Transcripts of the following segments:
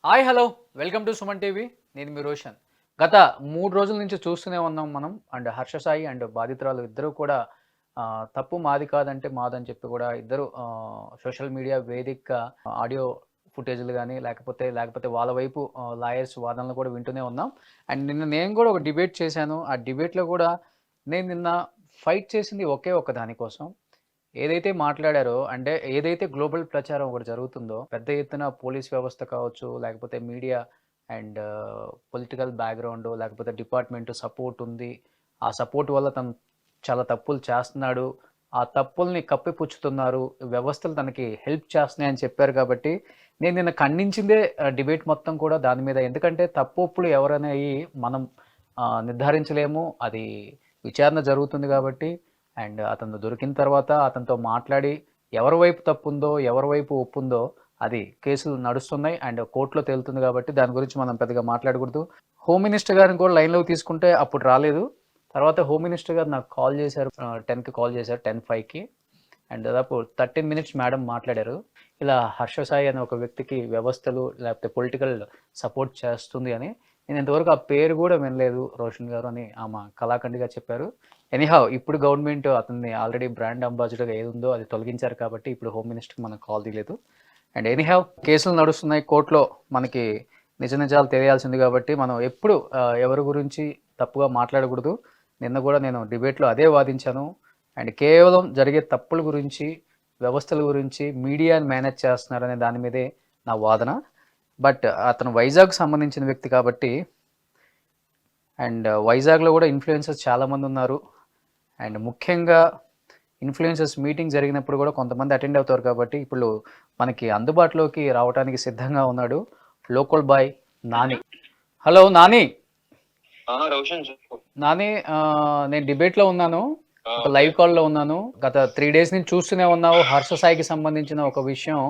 Hi hello welcome to Suman TV. నేను మీ రోషన్. గత 3 రోజుల నుంచి చూస్తూనే ఉన్నాం మనం. అండ్ హర్ష సాయి అండ్ బాధితురాలు ఇద్దరూ కూడా తప్పు మాది కాదంటే మాదని చెప్పి కూడా ఇద్దరు సోషల్ మీడియా వేదికగా ఆడియో ఫుటేజ్‌లు గాని లేకపోతే వాళ్ళ వైపు లాయర్స్ వాదనలు కూడా వింటూనే ఉన్నాం. అండ్ నిన్న నేను కూడా ఒక డిబేట్ చేశాను. ఆ డిబేట్‌లో కూడా నేను నిన్న ఫైట్ చేసింది ఒకే ఒక్క దాని కోసం. ఏదైతే మాట్లాడారో అంటే ఏదైతే గ్లోబల్ ప్రచారం ఒకటి జరుగుతుందో, పెద్ద ఎత్తున పోలీస్ వ్యవస్థ కావచ్చు, లేకపోతే మీడియా అండ్ పొలిటికల్ బ్యాక్‌గ్రౌండు, లేకపోతే డిపార్ట్‌మెంట్ సపోర్ట్ ఉంది. ఆ సపోర్ట్ వల్ల తను చాలా తప్పులు చేస్తున్నాడు. ఆ తప్పుల్ని కప్పిపుచ్చుతున్నారు. వ్యవస్థలు తనకి హెల్ప్ చేస్తున్నాయని చెప్పారు కాబట్టి, నేను నిన్న ఖండించిందే డిబేట్ మొత్తం కూడా దాని మీద. ఎందుకంటే తప్పొప్పులు ఎవరనేయి మనం నిర్ధారించలేము. అది విచారణ జరుగుతుంది కాబట్టి అండ్ అతను దొరికిన తర్వాత అతనితో మాట్లాడి ఎవరి వైపు తప్పుందో, ఎవరి వైపు ఒప్పుందో అది కేసులు నడుస్తున్నాయి. అండ్ కోర్ట్‌లో తేలుతుంది కాబట్టి దాని గురించి మనం పెద్దగా మాట్లాడకూడదు. హోమ్ మినిస్టర్ గారిని కూడా లైన్‌లోకి తీసుకుంటే అప్పుడు రాలేదు. తర్వాత హోమ్ మినిస్టర్ గారు నాకు కాల్ చేశారు. 10కి కాల్ చేశారు. 10:05కి అండ్ దాదాపు 13 మినిట్స్ మేడం మాట్లాడారు. ఇలా హర్ష సాయి అనే ఒక వ్యక్తికి వ్యవస్థలు లేకపోతే పొలిటికల్ సపోర్ట్ చేస్తుంది అని. నేను ఇంతవరకు ఆ పేరు కూడా వినలేదు రోషన్ గారు అని ఆమె కళాఖండిగా చెప్పారు. ఎనీహౌ ఇప్పుడు గవర్నమెంట్ అతన్ని ఆల్రెడీ బ్రాండ్ అంబాసిడర్‌గా ఏదుందో అది తొలగించారు కాబట్టి ఇప్పుడు హోమ్ మినిస్టర్‌కి మనం కాల్ తీయలేదు. అండ్ ఎనీహౌ కేసులు నడుస్తున్నాయి కోర్ట్‌లో. మనకి నిజ నిజాలు తెలియాల్సింది కాబట్టి మనం ఎప్పుడు ఎవరి గురించి తప్పుగా మాట్లాడకూడదు. నిన్న కూడా నేను డిబేట్‌లో అదే వాదించాను. అండ్ కేవలం జరిగే తప్పుల గురించి, వ్యవస్థల గురించి మీడియాని మేనేజ్ చేస్తున్నారనే దాని మీదే నా వాదన. బట్ అతను వైజాగ్‌కి సంబంధించిన వ్యక్తి కాబట్టి అండ్ వైజాగ్‌లో కూడా ఇన్‌ఫ్లుయెన్సర్స్ చాలామంది ఉన్నారు. అండ్ ముఖ్యంగా ఇన్‌ఫ్లుయెన్సర్స్ మీటింగ్ జరిగినప్పుడు కూడా కొంతమంది అటెండ్ అవుతారు కాబట్టి ఇప్పుడు మనకి అందుబాటులోకి రావటానికి సిద్ధంగా ఉన్నాడు local boy Nani. Hello Nani. Roshan చెప్పు. నాని నేను డిబేట్‌లో ఉన్నాను. ఒక లైవ్ కాల్‌లో ఉన్నాను. గత 3 డేస్ నుంచి చూస్తూనే ఉన్నావు. హర్ష సాయికి సంబంధించిన ఒక విషయం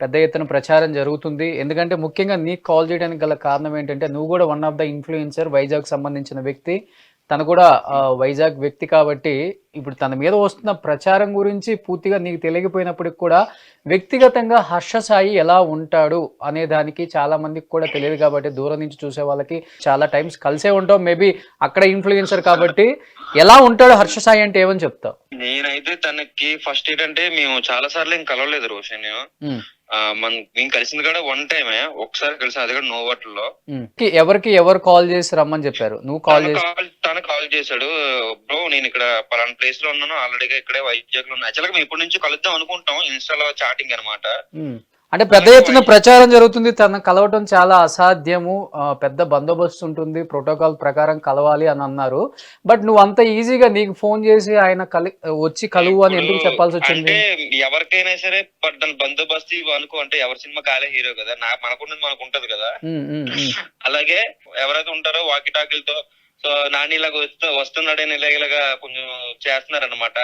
పెద్ద ఎత్తున ప్రచారం జరుగుతుంది. ఎందుకంటే ముఖ్యంగా నీకు కాల్ చేయడానికి గల కారణం ఏంటంటే నువ్వు కూడా వన్ ఆఫ్ ద ఇన్‌ఫ్లుయెన్సర్ వైజాగ్‌కి సంబంధించిన వ్యక్తి. తను కూడా వైజాగ్ వ్యక్తి కాబట్టి ఇప్పుడు తన మీద వస్తున్న ప్రచారం గురించి పూర్తిగా నీకు తెలియకపోయినప్పటికి కూడా వ్యక్తిగతంగా హర్ష సాయి ఎలా ఉంటాడు అనే దానికి చాలా మందికి కూడా తెలియదు కాబట్టి దూరం నుంచి చూసే వాళ్ళకి చాలా టైమ్స్ కలిసే ఉంటాం. మేబీ అక్కడ ఇన్‌ఫ్లుయెన్సర్ కాబట్టి ఎలా ఉంటాడు హర్ష సాయి అంటే ఏమని చెప్తావు? నేనైతే తనకి ఫస్ట్ ఏంటంటే మేము చాలా సార్లు ఏం కలవలేదు రోషన్. మేము కలిసింది కూడా వన్ టైమే, ఒకసారి కలిసి అది కూడా నోవట్లో. ఎవరికి ఎవరు కాల్ చేసి రమ్మని చెప్పారు? నువ్వు కాల్ చేసి తను కాల్ చేశాడు. బ్రో నేను ఇక్కడ పలానా ప్లేస్ లో ఉన్నాను, ఆల్రెడీగా ఇక్కడే వైజాగ్ లో ఉన్నా. యాక్చువల్ గా మేము ఇప్పటి నుంచి కలుద్దాం అనుకుంటాం, ఇన్స్టాలో చాటింగ్ అనమాట. అంటే పెద్ద ఎత్తున ప్రచారం జరుగుతుంది. తనను కలవటం చాలా అసాధ్యము. పెద్ద బందోబస్తు ఉంటుంది. ప్రోటోకాల్ ప్రకారం కలవాలి అని అన్నారు. బట్ నువ్వు అంత ఈజీగా నీకు ఫోన్ చేసి ఆయన వచ్చి కలువు అని ఎందుకు చెప్పాల్సి వచ్చింది? అంటే ఎవరికైనా సరే దాని బందోబస్తు ఇవి అనుకో, అంటే ఎవరి సినిమా కాలే హీరో కదా, మనకున్నది మనకు ఉంటది కదా. అలాగే ఎవరైతే ఉంటారో వాకి టాకీలతో సో నాని ఇలాగ వస్తున్నాడని ఇలాగా కొంచెం చేస్తున్నారనమాట.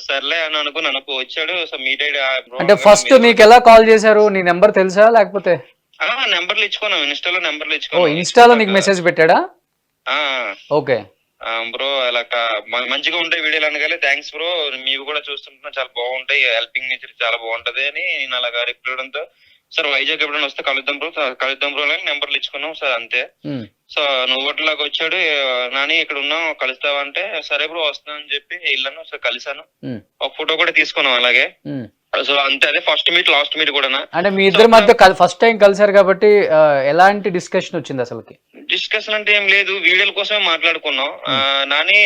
సర్లే అని అనుకుని వచ్చాడు. సో మీట్ అంటే ఫస్ట్ నీకు ఎలా కాల్ చేశారు? నీ నెంబర్ తెలుసా లేకపోతే? నెంబర్లు ఇచ్చుకున్నాం, ఇన్స్టాలో నెంబర్లు ఇచ్చుకున్నాం. ఇన్స్టాలో నీకు మెసేజ్ పెట్టాడా? ఓకే బ్రో అలా మంచిగా ఉంటాయి వీడియోలు అనగానే థ్యాంక్స్ బ్రో, మీవి కూడా చూస్తుంటున్నా చాలా బాగుంటాయి, హెల్పింగ్ నేచర్ చాలా బాగుంటది అని నేను అలాగా రిప్లై ఇవ్వడంతో సార్ వైజాగ్ ఎప్పుడైనా వస్తే కలుద్దాం బ్రో అని నెంబర్లు ఇచ్చుకున్నాం సార్, అంతే. సో నువ్వు ఒకటిలాగా వచ్చాడు, నాని ఇక్కడ ఉన్నాం కలుస్తావా అంటే సరే బ్రో వస్తున్నా అని చెప్పి వెళ్ళాను. సో కలిసాను, ఒక ఫోటో కూడా తీసుకున్నాం అలాగే. సో అంతే, అదే ఫస్ట్ మీట్ లాస్ట్ మీట్ కూడా. అంటే మీ ఇద్దరి మధ్య ఫస్ట్ టైం కలిసారు కాబట్టి ఎలాంటి డిస్కషన్ వచ్చింది అసలుకి? డిస్కషన్ అంటే ఏం లేదు, వీడియోల కోసమే మాట్లాడుకున్నాం. నాని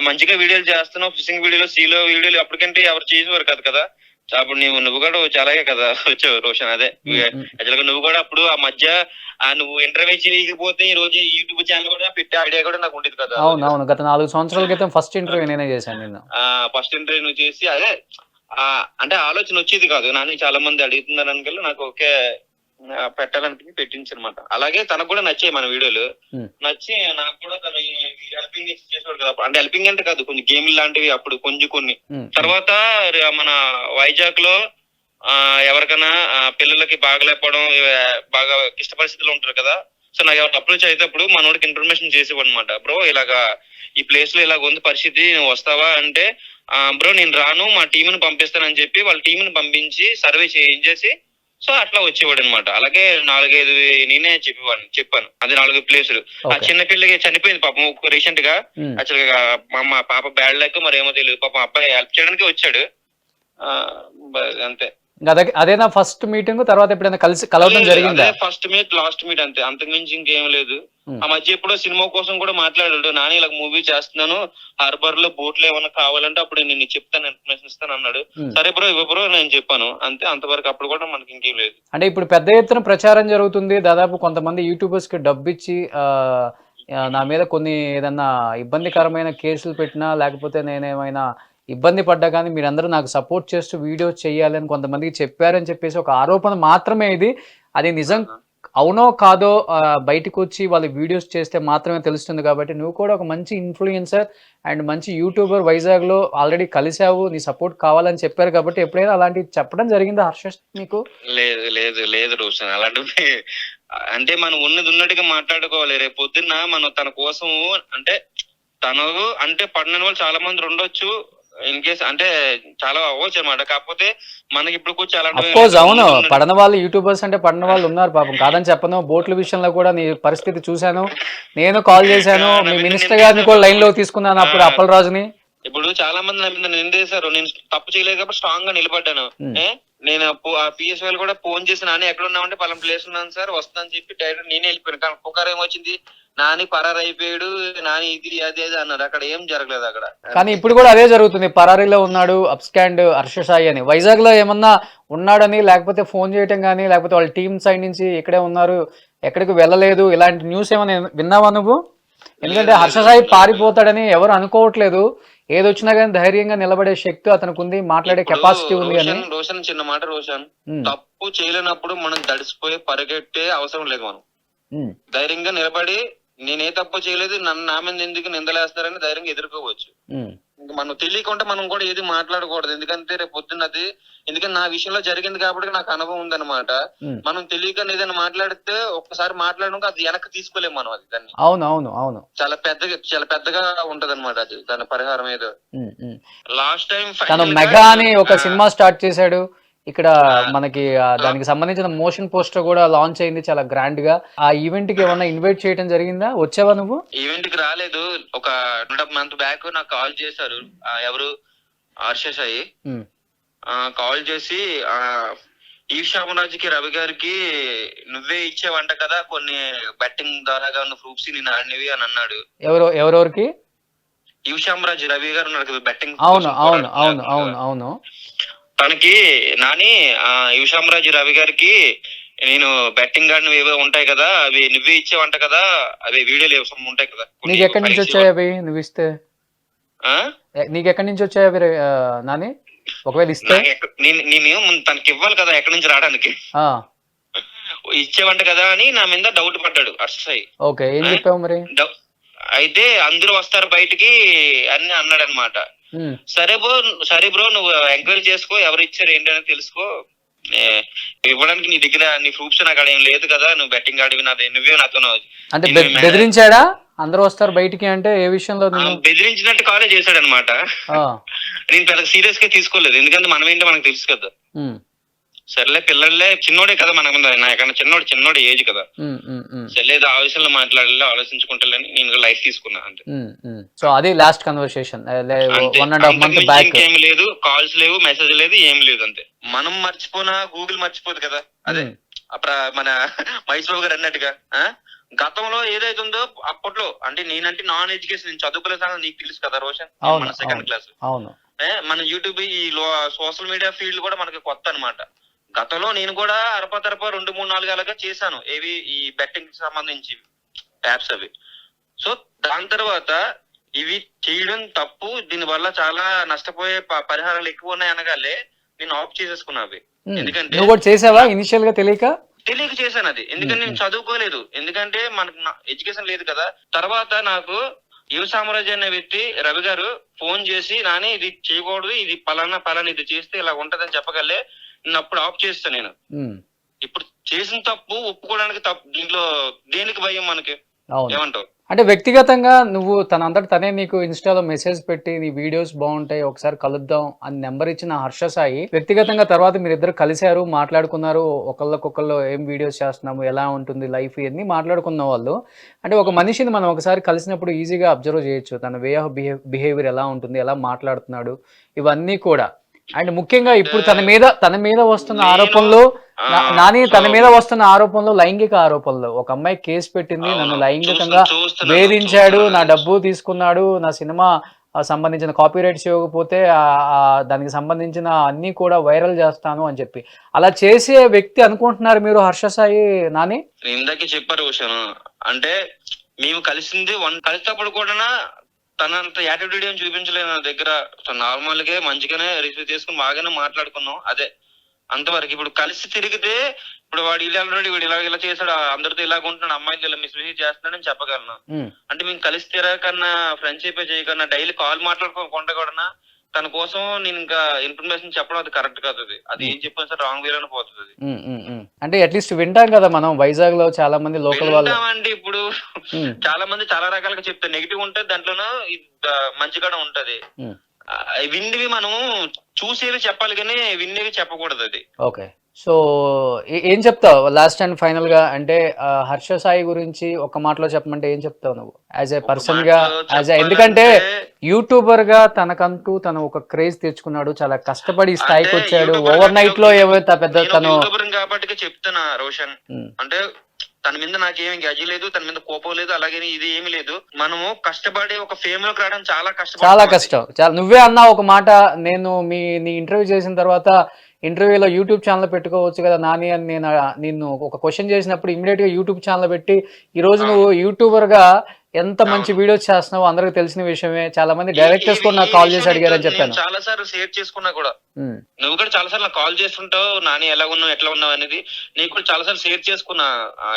మంచిగా వీడియోలు చేస్తున్నావు, ఫిషింగ్ వీడియోలు, సీలో వీడియోలు అప్పటికంటే ఎవరు చేసేవారు కాదు కదా. అప్పుడు నువ్వు కూడా చాలాగే కదా వచ్చావు రోషన్. అదే యాక్చువల్ గా నువ్వు కూడా అప్పుడు ఆ మధ్య నువ్వు ఇంటర్వ్యూ చేయకపోతే ఈ రోజు యూట్యూబ్ ఛానల్ కూడా పెట్టే ఐడియా కూడా నాకు ఉండేది కదా. అవును, గత 4 సంవత్సరాల క్రితం ఫస్ట్ ఇంటర్వ్యూ నేనే చేశాను నిన్ను. ఫస్ట్ ఇంటర్వ్యూ నువ్వు చేసి అదే అంటే ఆలోచన వచ్చేది కాదు. నాని చాలా మంది అడుగుతున్నారు అనుకల్లా నాకు ఓకే పెట్టాలనిపించి పెట్టించనమాట. అలాగే తనకు కూడా నచ్చాయి మన వీడియోలు. నచ్చి నాకు కూడా తను హెల్పింగ్ చేసేవాడు కదా. అంటే హెల్పింగ్ అంటే కాదు, కొంచెం గేమ్ లాంటివి అప్పుడు కొన్ని. తర్వాత మన వైజాగ్ లో ఎవరికైనా పిల్లలకి బాగలేకపోవడం, బాగా ఇష్ట పరిస్థితులు ఉంటారు కదా. సో నాకు ఎవరు అప్రోచ్ అయినప్పుడు మనోడికి ఇన్ఫర్మేషన్ చేసేవాడు అనమాట. బ్రో ఇలాగా ఈ ప్లేస్ లో ఇలాగ ఉంది పరిస్థితి, నువ్వు వస్తావా అంటే బ్రో నేను రాను, మా టీంని పంపిస్తానని చెప్పి వాళ్ళ టీంని పంపించి సర్వే చేయించేసి సో అట్లా వచ్చేవాడు అనమాట. అలాగే 4-5 నేనే చెప్పాను. అది 4 ప్లేసులు. ఆ ఓకే. చిన్న పిల్లకి చనిపోయింది పాపం రీసెంట్ గా. ఉమ్. యాక్చువల్ గా మా పాప బ్యాడ్ లక్ మరేమో తెలియదు. పాపం అబ్బాయి హెల్ప్ చేయడానికి వచ్చాడు. ఆ, అంతే. ఇంకా అదేనా ఫస్ట్ మీటింగ్? తర్వాత ఎప్పుడైనా కలవడం లేదు, జరిగిందా? అదే ఫస్ట్ మీట్ లాస్ట్ మీట్ అంతే, అంతకుమించి ఇంకేం లేదు. ఉమ్. ఆ మధ్య ఎప్పుడో సినిమా కోసం కూడా మాట్లాడాడు. నాని ఇలా మూవీ చేస్తున్నాను, హార్బర్ లో బోట్లు ఏమైనా కావాలంటే అప్పుడు నేను చెప్తాను, ఇన్ఫర్మేషన్ ఇస్తాను అన్నాడు. ఉమ్. సరే బ్రో ఇవ్వ బ్రో నేను చెప్పాను అంతే. అంతవరకు అప్పుడు కూడా మనకి ఇంకేం లేదు. అంటే ఇప్పుడు పెద్ద ఎత్తున ప్రచారం జరుగుతుంది. దాదాపు కొంతమంది యూట్యూబర్స్ కి డబ్బు ఇచ్చి నా మీద కొన్ని ఏదన్నా ఇబ్బందికరమైన కేసులు పెట్టినా, లేకపోతే నేనేమైనా ఇబ్బంది పడ్డా కానీ మీరందరూ నాకు సపోర్ట్ చేస్తూ వీడియోస్ చేయాలని కొంతమందికి చెప్పారని చెప్పేసి ఒక ఆరోపణ మాత్రమే ఇది. అది నిజం ఆహా. అవునో కాదో బయటకు వచ్చి వాళ్ళు వీడియోస్ చేస్తే మాత్రమే తెలుస్తుంది. కాబట్టి నువ్వు కూడా ఒక మంచి ఇన్ఫ్లుయెన్సర్ అండ్ మంచి యూట్యూబర్, వైజాగ్లో ఆల్రెడీ కలిసావు, నీ సపోర్ట్ కావాలని చెప్పారు. కాబట్టి ఎప్పుడైనా అలాంటివి చెప్పడం జరిగిందా హర్ష మీకు? లేదు లేదు లేదు రోషన్, అలాంటివి అంటే మనం ఉన్నది ఉన్నట్టుగా మాట్లాడుకోవాలి. రేపు పొద్దున్న మనం తన కోసం అంటే తను అంటే పడిన వాళ్ళు చాలా మంది ఉండొచ్చు, ఇన్ కేస్ అంటే చాలా అవ్వచ్చు అనమాట. కాకపోతే మనకి ఇప్పుడు కూర్చో అఫ్కోర్స్ అవును, పడన వాళ్ళు యూట్యూబర్స్ అంటే పడిన వాళ్ళు ఉన్నారు పాపం, కాదని చెప్పను. బోట్ల విషయంలో కూడా నీ పరిస్థితి చూశాను, నేను కాల్ చేశాను, మీ మినిస్టర్ గారిని కూడా లైన్ లో తీసుకున్నాను అప్పుడు అప్పలరాజుని. ఇప్పుడు చాలా మంది నా మీద నిందేశారు. నేను తప్పు చేయలేదు కాబట్టి స్ట్రాంగ్ గా నిలబడ్డాను. నేను ఆ పిఎస్ వాళ్ళు కూడా ఫోన్ చేసి నాని ఎక్కడ ఉన్నామంటే పలానా ప్లేస్ ఉన్నాను సార్ వస్తుందని చెప్పి డైరెక్ట్ నేనే వెళ్ళిపోయాను. కానీ పుకార్ ఏమొచ్చింది, నాని పరారు అయిపోయాడు, నాని ఇది అది అది అన్నారు. అక్కడ ఏం జరగలేదు అక్కడ. కానీ ఇప్పుడు కూడా అదే జరుగుతుంది, పరారీలో ఉన్నాడు అప్స్కాండ్ హర్ష సాయి అని. వైజాగ్ లో ఏమన్నా ఉన్నాడని, లేకపోతే ఫోన్ చేయటం కానీ, లేకపోతే వాళ్ళ టీం సైడ్ నుంచి ఇక్కడే ఉన్నారు, ఎక్కడికి వెళ్ళలేదు, ఇలాంటి న్యూస్ ఏమైనా విన్నావా నువ్వు? ఎందుకంటే హర్ష సాయి పారిపోతాడని ఎవరు అనుకోవట్లేదు. ఏదొచ్చినా కానీ ధైర్యంగా నిలబడే శక్తి అతనికి ఉంది, మాట్లాడే కెపాసిటీ ఉంది అని. రోషన్ చిన్న మాట రోషన్, తప్పు చేయలేనప్పుడు మనం దడిసిపోయి పరిగెట్టే అవసరం లేదు. మనం ధైర్యంగా నిలబడి నేనే తప్పు చేయలేదు, నా మీద ఎందుకు నిందలేస్తారని ధైర్యంగా ఎదుర్కోవచ్చు. మనం తెలియకుండా మనం కూడా ఏది మాట్లాడకూడదు. ఎందుకంటే రేపు పొద్దున్నది, ఎందుకంటే నా విషయంలో జరిగింది కాబట్టి నాకు అనుభవం ఉందన్నమాట. మనం తెలియక ఏదైనా మాట్లాడితే ఒక్కసారి మాట్లాడడం అది వెనక్కి తీసుకోలేము మనం. అది దాన్ని అవును అవును అవును చాలా పెద్దగా ఉంటది అనమాట. అది దాని పరిహారం ఏదో. లాస్ట్ టైం తను మెగా అని ఒక సినిమా స్టార్ట్ చేశాడు ఇక్కడ మనకి, దానికి సంబంధించిన మోషన్ పోస్టర్ కూడా లాంచ్ అయింది చాలా గ్రాండ్ గా. ఆ ఈవెంట్ కి ఏమన్నా ఇన్వైట్ చేయడం జరిగిందా? వచ్చావా నువ్వు? ఈవెంట్ కి రాలేదు. ఒక 2 మంత్ బ్యాక్ నాకు కాల్ చేశారు. ఎవరు, హర్ష సాయి కాల్ చేసి ఈశామరాజుకి రవి గారికి నువ్వే ఇచ్చేవంట కదా కొన్ని బెట్టింగ్ ద్వారా ఉన్న ప్రూఫ్స్ నేను ఆడినవి అని అన్నాడు. ఎవరెవరికి? ఈశామరాజు రవి గారు ఉన్నారు కదా బెట్టింగ్. అవును అవును అవును అవును అవును. తనకి నాని ఈశామరాజు రవి గారికి నేను బెట్టింగ్ ఆడినవి ఏవో ఉంటాయి కదా, అవి నువ్వే ఇచ్చేవంట కదా, అవి వీడియోలు ఉంటాయి కదా. నీకు ఎక్కడి నుంచి వచ్చాయి అవి నువ్వు ఇస్తే? నీకు ఎక్కడి నుంచి వచ్చాయి అవి నాని ఒకవేళ ఇస్తే? నేను తనకి ఇవ్వాలి కదా ఎక్కడి నుంచి రావడానికి. ఇచ్చేవంట కదా అని నా మీద డౌట్ పడ్డాడు హర్షసాయి. ఓకే, ఏం చెప్పావు మరి? అయితే అందరూ వస్తారు బయటికి అని అన్నాడు అనమాట. సరే బ్రో నువ్వు ఎంక్వైరీ చేసుకో, ఎవరు ఇచ్చారు ఏంటని తెలుసుకో, ఇవ్వడానికి నీ దగ్గర నీ ప్రూఫ్స్ నాకు ఏం లేదు కదా, నువ్వు బెట్టింగ్ ఆడివి నాది, నువ్వే నాతో అంటే బెదిరించాడా? అందరూ వస్తారు బయటికి అంటే ఏ విషయంలో? బెదిరించినట్టు కాలే చేశాడు అనమాట. నేను పెద్ద సీరియస్ గా తీసుకోలేదు, ఎందుకంటే మనం ఏంటో మనకు తెలుసు కదా. సర్లే పిల్లలే, చిన్నోడే కదా మనకు, నాకన్నా చిన్నోడు ఏజ్ కదా, సర్లేదు ఆ విషయంలో మాట్లాడాలి ఆలోచించుకుంటాలని నేను లైఫ్ తీసుకున్నా అంతే. సో అది లాస్ట్ కన్వర్సేషన్ 1.5 month బ్యాక్. ఏం లేదు, కాల్స్ లేవు, మెసేజ్ లేదు, ఏం లేదు అంతే. మనం మర్చిపోనా గూగుల్ మర్చిపోదు కదా. అదే మన మహేష్ బాబు గారు అన్నట్టుగా గతంలో ఏదైతుందో అప్పట్లో, అంటే నేనంటే నాన్ ఎడ్యుకేషన్, నేను చదువుకునే సంగతి నీకు తెలుసు కదా రోషన్, మన సెకండ్ క్లాస్. మన యూట్యూబ్ ఈ సోషల్ మీడియా ఫీల్డ్ కూడా మనకి కొత్త అనమాట. గతంలో నేను కూడా అరపతరప 2-3-4 ఏళ్ళగా చేశాను ఏవి ఈ బెట్టింగ్ కి సంబంధించి యాప్స్ అవి. సో దాని తర్వాత ఇవి చేయడం తప్పు, దీని వల్ల చాలా నష్టపోయే పరిహారాలు ఎక్కువ ఉన్నాయి అనగానే నేను ఆఫ్ చేసేసుకున్నా అవి. ఎందుకంటే చేసావా ఇనిషియల్ గా? తెలియక చేశాను అది, ఎందుకంటే నేను చదువుకోలేదు, ఎందుకంటే మనకు ఎడ్యుకేషన్ లేదు కదా. తర్వాత నాకు యువ సామ్రాజ్య అనే వ్యక్తి రవి గారు ఫోన్ చేసి నాని ఇది చేయకూడదు, ఇది పలానా ఇది చేస్తే ఇలా ఉంటదని చెప్పగలే, నేను అప్పుడు ఆఫ్ చేస్తాను. నేను ఇప్పుడు చేసిన తప్పు ఒప్పుకోవడానికి తప్పు, దీంట్లో దేనికి భయం మనకి, ఏమంటావు? అంటే వ్యక్తిగతంగా నువ్వు తనంతట తనే నీకు ఇన్‌స్టాలో మెసేజ్ పెట్టి, నీ వీడియోస్ బావుంటాయి. ఒకసారి కలుద్దాం అని నంబర్ ఇచ్చిన హర్ష సాయి, వ్యక్తిగతంగా తర్వాత మీరిద్దరు కలిసారు, మాట్లాడుకున్నారు. ఒకళ్ళకొకళ్ళు ఏం వీడియోస్ చేస్తున్నాము, ఎలా ఉంటుంది లైఫ్ ఇయన్నీ మాట్లాడుకున్న వాళ్ళు. అంటే ఒక మనిషిని మనం ఒకసారి కలిసినప్పుడు ఈజీగా అబ్జర్వ్ చేయొచ్చు. తన వే ఆఫ్ బిహేవియర్ ఎలా ఉంటుంది, ఎలా మాట్లాడుతున్నాడు, ఇవన్నీ కూడా. అండ్ ముఖ్యంగా ఇప్పుడు తన మీద వస్తున్న నేను ఆరోపణలు నాని సో తన మీద వస్తున్న ఆరోపణలు లైంగిక ఆరోపణలు. ఒక అమ్మాయి కేసు పెట్టింది. నన్ను అవును, లైంగికంగా వేధించాడు, నా చూస్తున్నాను. డబ్బు తీసుకున్నాడు, నా సినిమా సంబంధించిన కాపీరైట్స్ ఇవ్వకపోతే దానికి సంబంధించిన అన్నీ కూడా వైరల్ చేస్తాను అని చెప్పి. అలా చేసే వ్యక్తి అనుకుంటున్నారు మీరు హర్ష సాయి నాని? నేను ఇందాకే చెప్పారు రోషన్, అంటే మేము కలిసింది కలిసేటప్పుడు కూడా తనంత యాటిట్యూడ్ ఏం చూపించలేదు నా దగ్గర. నార్మల్ గా మంచిగానే రిసీవ్ చేసుకుని బాగానే మాట్లాడుకున్నాం. అదే అంతవరకు. ఇప్పుడు కలిసి తిరిగితే ఇప్పుడు వాడు ఇలా అన్నాడు, వీడు ఇలా చేశాడు, అందరితో ఇలాగ ఉంటున్నాడు, అమ్మాయిలు ఇలా మిస్బిహేవ్ చేస్తున్నాడని చెప్పగలను. ఉమ్, అంటే మేము కలిసి తిరగకన్నా, ఫ్రెండ్షిప్ చేయకన్నా, డైలీ కాల్ మాట్లాడుకోకుండా కూడా తన కోసం నేను ఇంకా ఇన్ఫర్మేషన్ చెప్పడం అది కరెక్ట్ కాదు. అది ఉమ్, ఏం చెప్పినా సరే రాంగ్ వేలోనే పోతుంది. అది అంటే అట్లీస్ట్ వింటాం కదా మనం వైజాగ్ లో చాలా మంది లోకల్ వాళ్ళు. వింటామండి. ఇప్పుడు ఉమ్, చాలా మంది చాలా రకాలుగా చెప్తారు. నెగిటివ్ ఉంటది దాంట్లోనూ, మంచి కూడా ఉంటది. ఉమ్, విన్నవి మనం చూసేవి చెప్పాలి కానీ విన్నవి చెప్పకూడదు. అది ఓకే. సో ఏం చెప్తావు లాస్ట్ అండ్ ఫైనల్ గా? అంటే హర్ష సాయి గురించి ఒక మాటలో చెప్పమంటే ఏం చెప్తావు నువ్వు యాజ్ ఏ ఒక పర్సన్ గా, మాటలో ఎందుకంటే చెప్పాలంటే, యూట్యూబర్ గా తనకంటూ తను ఒక క్రేజ్ తెచ్చుకున్నాడు, చాలా కష్టపడి ఈ అంటే స్థాయికి వచ్చాడు. యూట్యూబర్ ఓవర్ నైట్ లో ఏవైతే పెద్ద నేను ఒక తను యూట్యూబర్ కాబట్టి చెప్తున్నా రోషన్. ఉమ్, అంటే తన మీద నాకేమి గజి లేదు, తన మీద కోపం లేదు, అలాగే ఇది ఏమి లేదు. మనము కష్టపడి ఒక ఫేమ్ లోకి రావడం చాలా చాలా కష్టం. కష్టం. నువ్వే అన్నావు ఒక మాట, నేను నీ ఇంటర్వ్యూ చేసిన తర్వాత ఇంటర్వ్యూలో యూట్యూబ్ ఛానల్ పెట్టుకోవచ్చు కదా నాని అని నిన్ను ఒక క్వశ్చన్ చేసినప్పుడు ఇమీడియట్ గా యూట్యూబ్ ఛానల్ పెట్టి ఈ రోజు నువ్వు అవును, యూట్యూబర్ గా ఎంత మంచి అవును. వీడియోస్ చేస్తున్నావు అందరికి తెలిసిన విషయమే. చాలా మంది ఈ డైరెక్టర్స్ కూడా ఈ నాకు కాల్ చేసి విషయం అడిగారని నేను చెప్పాను. చాలా సార్లు షేర్ చేసుకున్నా కూడా. ఉమ్, నువ్వు కూడా చాలా సార్లు కాల్ చేస్తుంటావు, నాని ఎలా ఉన్నావు, ఎట్లా ఉన్నావు అనేది. నీకు కూడా చాలా సార్లు షేర్ చేసుకున్నా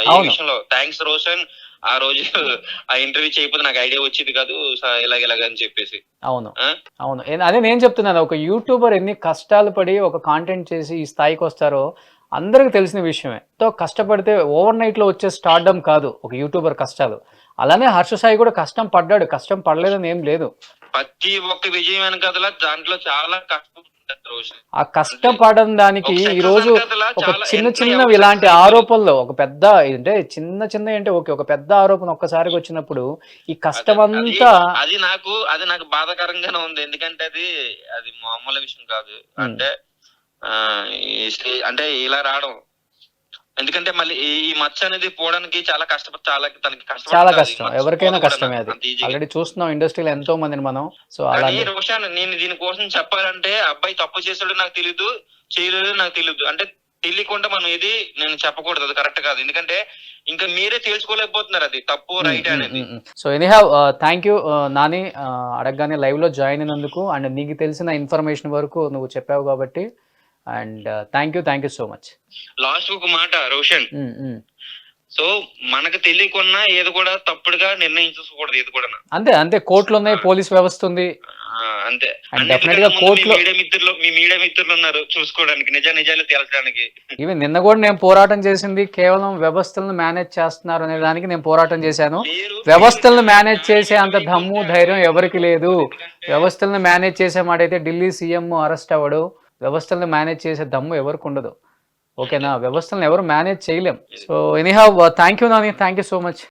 ఈ అవును, విషయంలో. థ్యాంక్స్ రోషన్, ఆ రోజు ఆ ఇంటర్వ్యూ చేయకపోతే నాకు ఐడియా వచ్చేది కాదు ఇలాగ అని చెప్పేసి. అవును, ఆ? అవును. అదే నేను చెప్తున్నాను, ఒక యూట్యూబర్ ఎన్ని కష్టాలు పడి ఒక కాంటెంట్ చేసి ఈ స్థాయికి వస్తారో అందరికి తెలిసిన విషయమే. తో కష్టపడితే ఓవర్ నైట్ లో వచ్చే స్టార్డమ్ కాదు ఒక యూట్యూబర్ కష్టాలు. అలానే హర్ష సాయి కూడా కష్టం పడ్డాడు, కష్టం పడలేదని ఏం లేదు. ప్రతి ఒక్క విజయం వెనకదలా దాంట్లో చాలా కష్టం ఉంటుంది రోషన్. ఆ అంటే కష్టపడడం దానికి ఒక ఈ సక్సెస్ రోజు వెనకదలా ఒక చాలా చిన్న ఎంతో చిన్న ఎవరు ఇలాంటి సక్సెస్ అయిపోరు. ఆరోపణలు, ఒక పెద్ద అంటే చిన్న అంటే ఓకే, ఒక పెద్ద ఆరోపణ ఒక్కసారికి వచ్చినప్పుడు ఈ అదే కష్టం అది అంతా అది నాకు బాధాకరంగానే ఉంది. ఎందుకంటే అది అది మామూలు విషయం కాదు. ఉమ్, అంటే ఆ అంటే ఇలా రావడం, ఎందుకంటే మళ్ళీ ఈ మచ్చ అనేది పోవడానికి చాలా తనకి కష్టపడడం చాలా కాదు. ఈ కష్టం, మచ్చ ఎవరికైనా పోదు కూడా కష్టమే అది. అంత ఈజీగా. ఆల్రెడీ చూస్తున్నాం ఇండస్ట్రీలో ఎంతో మందిని మనం. సో కానీ అలాగే రోషన్, నేను దీనికోసం చెప్పాలంటే అబ్బాయి తప్పు చేసాడో నాకు తెలీదు, చేయలేదో నాకు తెలీదు. అంటే తెలియకుండా మనం నేను చెప్పకూడదు, అది కరెక్ట్ కాదు. ఎందుకంటే ఇంకా మీరే తేల్చుకోలేకపోతున్నారు అది తప్పు రైట్ అనేది. So anyhow thank you Nani, అడగగానే లైవ్ లో జాయిన్ అయినందుకు అండ్ నీకు తెలిసిన ఇన్ఫర్మేషన్ వరకు నువ్వు చెప్పావు కాబట్టి. And thank you so much. Last ఒక మాట రోషన్, సో మనకు తెలియకున్నా ఏది కూడా తప్పుడుగా నిర్ణయించుకోకూడదు, ఏది కూడా. అంతే అంతే, కోర్టులు ఉన్నాయి, పోలీస్ వ్యవస్థ ఉంది. అంతే. అండ్ డెఫినెట్ గా కోర్టులో మీ మీడియా మిత్రులు ఉన్నారు చూసుకోవడానికి, నిజాలు తేల్చడానికి. ఈవెన్ నిన్న కూడా నేను పోరాటం చేసింది కేవలం వ్యవస్థలను మేనేజ్ చేస్తున్నారు అనే దానికి నేను పోరాటం చేశాను. వ్యవస్థలను మేనేజ్ చేసే అంత దమ్ము ధైర్యం ఎవరికి లేదు. వ్యవస్థలను మేనేజ్ చేసే మాట అయితే ఢిల్లీ సీఎం అరెస్ట్ అవ్వడు. వ్యవస్థలను మేనేజ్ చేసే దమ్ము ఎవరికి ఉండదు. ఓకేనా, వ్యవస్థలను ఎవరు మేనేజ్ చేయలేం. So anyhow thank you Nani, thank you so much.